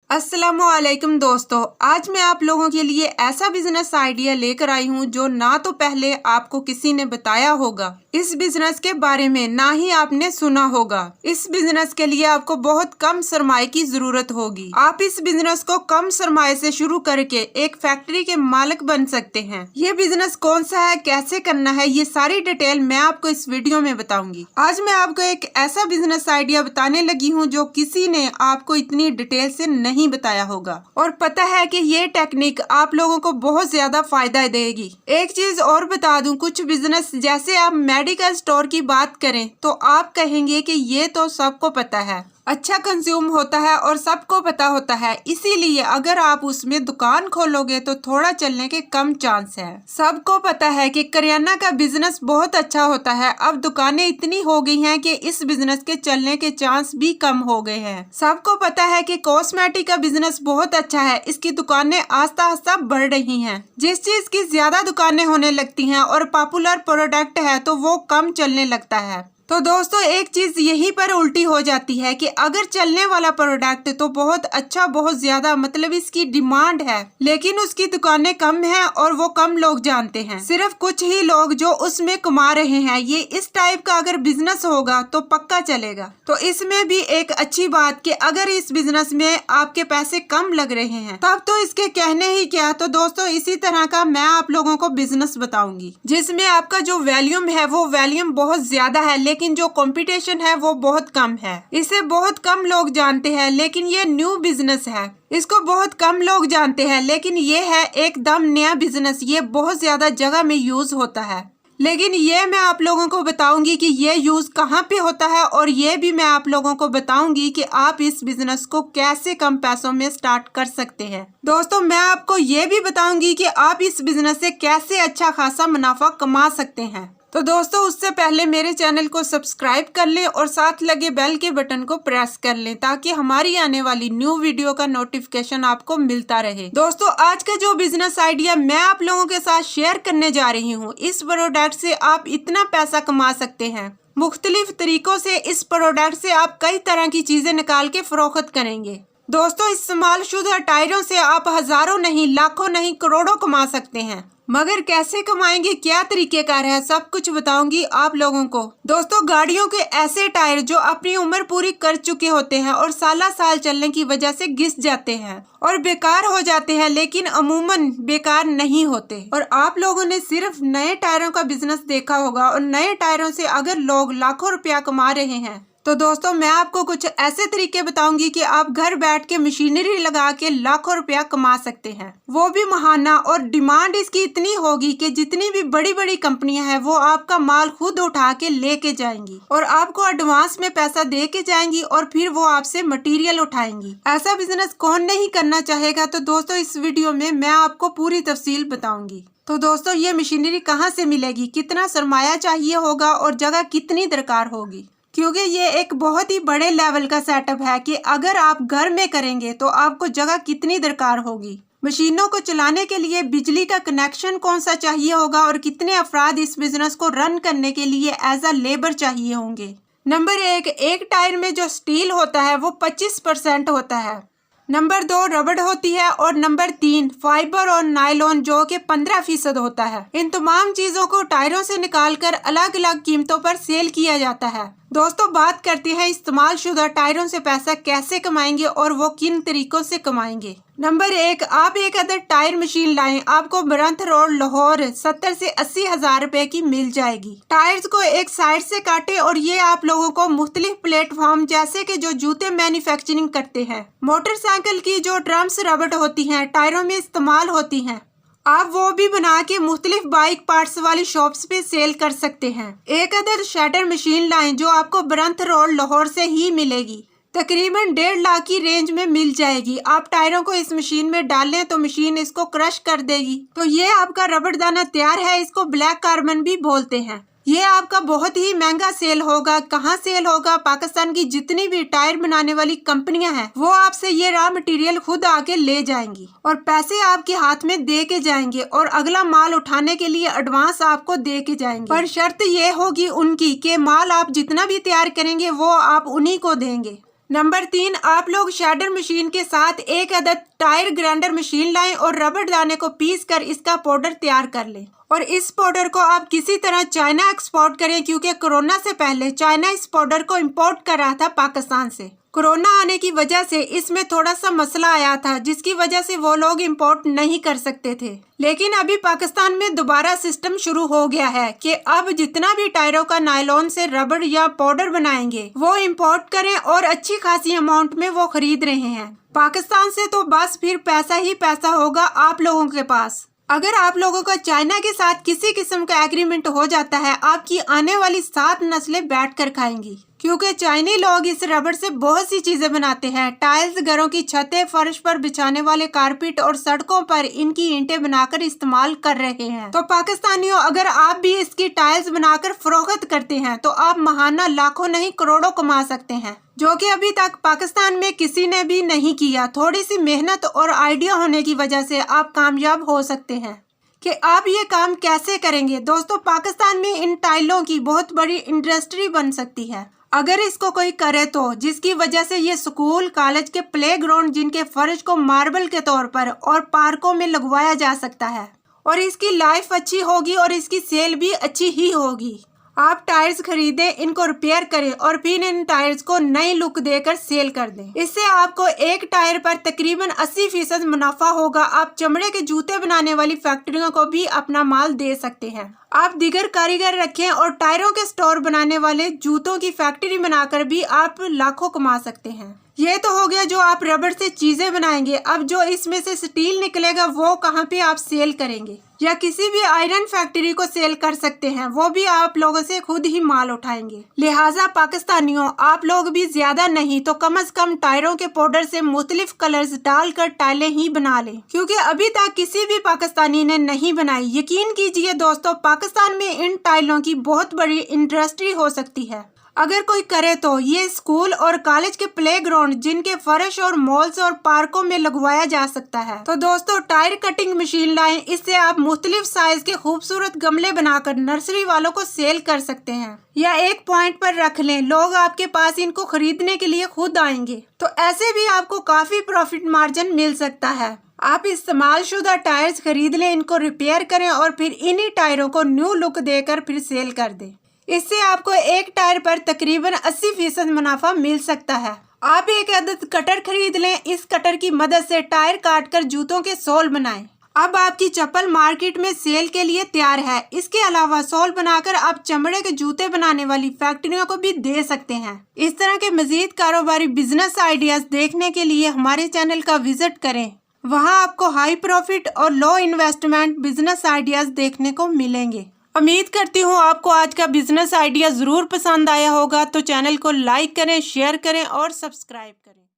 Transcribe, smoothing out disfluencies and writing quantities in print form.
अस्सलामुअलैकुम दोस्तों, आज मैं आप लोगों के लिए ऐसा बिजनेस आइडिया लेकर आई हूँ जो ना तो पहले आपको किसी ने बताया होगा इस बिजनेस के बारे में, ना ही आपने सुना होगा। इस बिजनेस के लिए आपको बहुत कम सरमाए की जरूरत होगी। आप इस बिजनेस को कम सरमाए से शुरू करके एक फैक्ट्री के मालिक बन सकते हैं। ये बिजनेस कौन सा है, कैसे करना है, ये सारी डिटेल मैं आपको इस वीडियो में बताऊंगी। आज मैं आपको एक ऐसा बिजनेस आइडिया बताने लगी हूँ जो किसी ने आपको इतनी डिटेल से नहीं बताया होगा, और पता है कि ये टेक्निक आप लोगों को बहुत ज्यादा फायदा देगी। एक चीज और बता दूं, कुछ बिजनेस जैसे आप मेडिकल स्टोर की बात करें तो आप कहेंगे कि ये तो सबको पता है, अच्छा कंज्यूम होता है और सबको पता होता है, इसीलिए अगर आप उसमें दुकान खोलोगे तो थोड़ा चलने के कम चांस है। सबको पता है कि करियाना का बिजनेस बहुत अच्छा होता है। अब दुकानें इतनी हो गई हैं कि इस बिजनेस के चलने के चांस भी कम हो गए हैं। सबको पता है कि कॉस्मेटिक का बिजनेस बहुत अच्छा है, इसकी दुकानें आस्ता आस्ता बढ़ रही हैं। जिस चीज की ज्यादा दुकानें होने लगती हैं और पॉपुलर प्रोडक्ट है तो वो कम चलने लगता है। तो दोस्तों, एक चीज यहीं पर उल्टी हो जाती है कि अगर चलने वाला प्रोडक्ट तो बहुत अच्छा, बहुत ज्यादा, मतलब इसकी डिमांड है, लेकिन उसकी दुकानें कम हैं और वो कम लोग जानते हैं, सिर्फ कुछ ही लोग जो उसमें कमा रहे हैं। ये इस टाइप का अगर बिजनेस होगा तो पक्का चलेगा। तो इसमें भी एक अच्छी बात कि अगर इस बिजनेस में आपके पैसे कम लग रहे हैं तब तो इसके कहने ही क्या। तो दोस्तों, इसी तरह का मैं आप लोगों को बिजनेस बताऊंगी जिसमें आपका जो वॉल्यूम है वो वॉल्यूम बहुत ज्यादा है, लेकिन जो कंपटीशन है वो बहुत कम है। इसे बहुत कम लोग जानते हैं, लेकिन ये न्यू बिजनेस है। इसको बहुत कम लोग जानते हैं, लेकिन ये है एकदम नया बिजनेस। ये बहुत ज्यादा जगह में यूज होता है, लेकिन ये मैं आप लोगों को बताऊंगी कि ये यूज कहाँ पे होता है, और ये भी मैं आप लोगों को बताऊंगी कि आप इस बिजनेस को कैसे कम पैसों में स्टार्ट कर सकते हैं। दोस्तों, मैं आपको ये भी बताऊंगी कि आप इस बिजनेस से कैसे अच्छा खासा मुनाफा कमा सकते हैं। तो दोस्तों, उससे पहले मेरे चैनल को सब्सक्राइब कर लें और साथ लगे बेल के बटन को प्रेस कर लें ताकि हमारी आने वाली न्यू वीडियो का नोटिफिकेशन आपको मिलता रहे। दोस्तों, आज का जो बिजनेस आइडिया मैं आप लोगों के साथ शेयर करने जा रही हूँ, इस प्रोडक्ट से आप इतना पैसा कमा सकते हैं। मुख्तलिफ तरीकों से इस प्रोडक्ट से आप कई तरह की चीजें निकाल के फरोख्त करेंगे। दोस्तों, इस्तेमाल शुदा टायरों से आप हजारों नहीं, लाखों नहीं, करोड़ों कमा सकते हैं। मगर कैसे कमाएंगे, क्या तरीकेकार है, सब कुछ बताऊंगी आप लोगों को। दोस्तों, गाड़ियों के ऐसे टायर जो अपनी उम्र पूरी कर चुके होते हैं और साला साल चलने की वजह से घिस जाते हैं और बेकार हो जाते हैं, लेकिन अमूमन बेकार नहीं होते। और आप लोगों ने सिर्फ नए टायरों का बिजनेस देखा होगा, और नए टायरों से अगर लोग लाखों रुपया कमा रहे हैं तो दोस्तों, मैं आपको कुछ ऐसे तरीके बताऊंगी कि आप घर बैठ के मशीनरी लगा के लाखों रुपया कमा सकते हैं, वो भी महाना। और डिमांड इसकी इतनी होगी कि जितनी भी बड़ी बड़ी कंपनियां हैं वो आपका माल खुद उठा के लेके जाएंगी और आपको एडवांस में पैसा दे के जाएंगी और फिर वो आपसे मटेरियल उठाएंगी। ऐसा बिजनेस कौन नहीं करना चाहेगा। तो दोस्तों, इस वीडियो में मैं आपको पूरी तफसील बताऊंगी। तो दोस्तों, ये मशीनरी कहाँ से मिलेगी, कितना सरमाया चाहिए होगा और जगह कितनी दरकार होगी, क्योंकि ये एक बहुत ही बड़े लेवल का सेटअप है कि अगर आप घर में करेंगे तो आपको जगह कितनी दरकार होगी, मशीनों को चलाने के लिए बिजली का कनेक्शन कौन सा चाहिए होगा, और कितने अफराद इस बिजनेस को रन करने के लिए एज अ लेबर चाहिए होंगे। नंबर एक टायर में जो स्टील होता है वो 25% होता है। नंबर 2 रबड़ होती है, और नंबर 3 फाइबर और नायलॉन जो कि 15% होता है। इन तमाम चीजों को टायरों से निकालकर अलग अलग कीमतों पर सेल किया जाता है। दोस्तों, बात करते हैं इस्तेमाल शुदा टायरों से पैसा कैसे कमाएंगे और वो किन तरीकों से कमाएंगे। नंबर 1, आप एक अदर टायर मशीन लाएं। आपको बरंथ रोड लाहौर 70 से 80 हजार रुपए की मिल जाएगी। टायर्स को एक साइड से काटे, और ये आप लोगों को मुख्तलिफ प्लेटफॉर्म जैसे कि जो जूते मैन्युफैक्चरिंग करते हैं, मोटरसाइकिल की जो ड्रम्स रबड़ होती हैं टायरों में इस्तेमाल होती हैं, आप वो भी बना के मुख्तलिफ बाइक पार्ट्स वाली शॉप्स पे सेल कर सकते हैं। एक अदर शटर मशीन लाएं जो आपको बरंथ रोड लाहौर से ही मिलेगी, तकरीबन 1.5 लाख की रेंज में मिल जाएगी। आप टायरों को इस मशीन में डालें तो मशीन इसको क्रश कर देगी। तो ये आपका रबड़ दाना तैयार है। इसको ब्लैक कार्बन भी बोलते हैं। ये आपका बहुत ही महंगा सेल होगा। कहाँ सेल होगा? पाकिस्तान की जितनी भी टायर बनाने वाली कंपनियां हैं वो आपसे ये रॉ मटेरियल खुद आके ले जाएंगी और पैसे आपके हाथ में दे के जाएंगे और अगला माल उठाने के लिए एडवांस आपको दे के जाएंगे। पर शर्त ये होगी उनकी कि माल आप जितना भी तैयार करेंगे वो आप उन्हीं को देंगे। नंबर 3, आप लोग शेडर मशीन के साथ एक अदद टायर ग्राइंडर मशीन लाएं और रबड़ दाने को पीस कर इसका पाउडर तैयार कर लें। और इस पाउडर को आप किसी तरह चाइना एक्सपोर्ट करें, क्योंकि कोरोना से पहले चाइना इस पाउडर को इंपोर्ट कर रहा था पाकिस्तान से। कोरोना आने की वजह से इसमें थोड़ा सा मसला आया था, जिसकी वजह से वो लोग इंपोर्ट नहीं कर सकते थे। लेकिन अभी पाकिस्तान में दोबारा सिस्टम शुरू हो गया है कि अब जितना भी टायरों का नायलॉन से रबड़ या पाउडर बनाएंगे वो इंपोर्ट करें, और अच्छी खासी अमाउंट में वो खरीद रहे हैं पाकिस्तान से। तो बस फिर पैसा ही पैसा होगा आप लोगों के पास। अगर आप लोगों का चाइना के साथ किसी किस्म का एग्रीमेंट हो जाता है, आपकी आने वाली 7 नस्लें बैठकर खाएंगी, क्योंकि चाइनी लोग इस रबड़ से बहुत सी चीजें बनाते हैं। टाइल्स, घरों की छतें, फर्श पर बिछाने वाले कारपेट और सड़कों पर इनकी ईंटें बनाकर इस्तेमाल कर रहे हैं। तो पाकिस्तानियों, अगर आप भी इसकी टाइल्स बनाकर फरोख्त करते हैं तो आप महाना लाखों नहीं करोड़ों कमा सकते हैं, जो कि अभी तक पाकिस्तान में किसी ने भी नहीं किया। थोड़ी सी मेहनत और आइडिया होने की वजह से आप कामयाब हो सकते हैं। कि आप ये काम कैसे करेंगे दोस्तों? पाकिस्तान में इन टाइलों की बहुत बड़ी इंडस्ट्री बन सकती है अगर इसको कोई करे तो, जिसकी वजह से ये स्कूल, कॉलेज के प्लेग्राउंड, जिनके फर्श को मार्बल के तौर पर और पार्कों में लगवाया जा सकता है, और इसकी लाइफ अच्छी होगी और इसकी सेल भी अच्छी ही होगी। आप टायर्स खरीदें, इनको रिपेयर करें और फिर इन टायर्स को नई लुक देकर सेल कर दें। इससे आपको एक टायर पर तकरीबन 80% मुनाफा होगा। आप चमड़े के जूते बनाने वाली फैक्ट्रियों को भी अपना माल दे सकते हैं। आप दिगर कारीगर रखें और टायरों के स्टोर बनाने वाले जूतों की फैक्ट्री बनाकर भी आप लाखों कमा सकते हैं। ये तो हो गया जो आप रबड़ से चीजें बनाएंगे। अब जो इसमें से स्टील निकलेगा वो कहाँ पे आप सेल करेंगे, या किसी भी आयरन फैक्ट्री को सेल कर सकते हैं, वो भी आप लोगों से खुद ही माल उठाएंगे। लिहाजा पाकिस्तानियों, आप लोग भी ज्यादा नहीं तो कम से कम टायरों के पाउडर से मुख्तलिफ कलर्स डालकर टाइलें ही बना लें, क्योंकि अभी तक किसी भी पाकिस्तानी ने नहीं बनाई। यकीन कीजिए दोस्तों, पाकिस्तान में इन टाइलों की बहुत बड़ी इंडस्ट्री हो सकती है अगर कोई करे तो। ये स्कूल और कॉलेज के प्लेग्राउंड, जिनके फर्श और मॉल्स और पार्कों में लगवाया जा सकता है। तो दोस्तों, टायर कटिंग मशीन लाएं। इससे आप मुख्तलिफ साइज के खूबसूरत गमले बनाकर नर्सरी वालों को सेल कर सकते हैं, या एक पॉइंट पर रख लें। लोग आपके पास इनको खरीदने के लिए खुद आएंगे, तो ऐसे भी आपको काफी प्रॉफिट मार्जिन मिल सकता है। आप इस्तेमाल शुदा टायर्स खरीद लें, इनको रिपेयर करें और फिर इन्हीं टायरों को न्यू लुक देकर फिर सेल कर दें। इससे आपको एक टायर पर तकरीबन 80% मुनाफा मिल सकता है। आप एक अदद कटर खरीद लें। इस कटर की मदद से टायर काटकर जूतों के सोल बनाएं। अब आपकी चप्पल मार्केट में सेल के लिए तैयार है। इसके अलावा सोल बनाकर आप चमड़े के जूते बनाने वाली फैक्ट्रियों को भी दे सकते हैं। इस तरह के मजीद कारोबारी बिजनेस आइडियाज देखने के लिए हमारे चैनल का विजिट करें। वहां आपको हाई प्रॉफिट और लो इन्वेस्टमेंट बिजनेस आइडियाज देखने को मिलेंगे। उम्मीद करती हूँ आपको आज का बिजनेस आइडिया ज़रूर पसंद आया होगा। तो चैनल को लाइक करें, शेयर करें और सब्सक्राइब करें।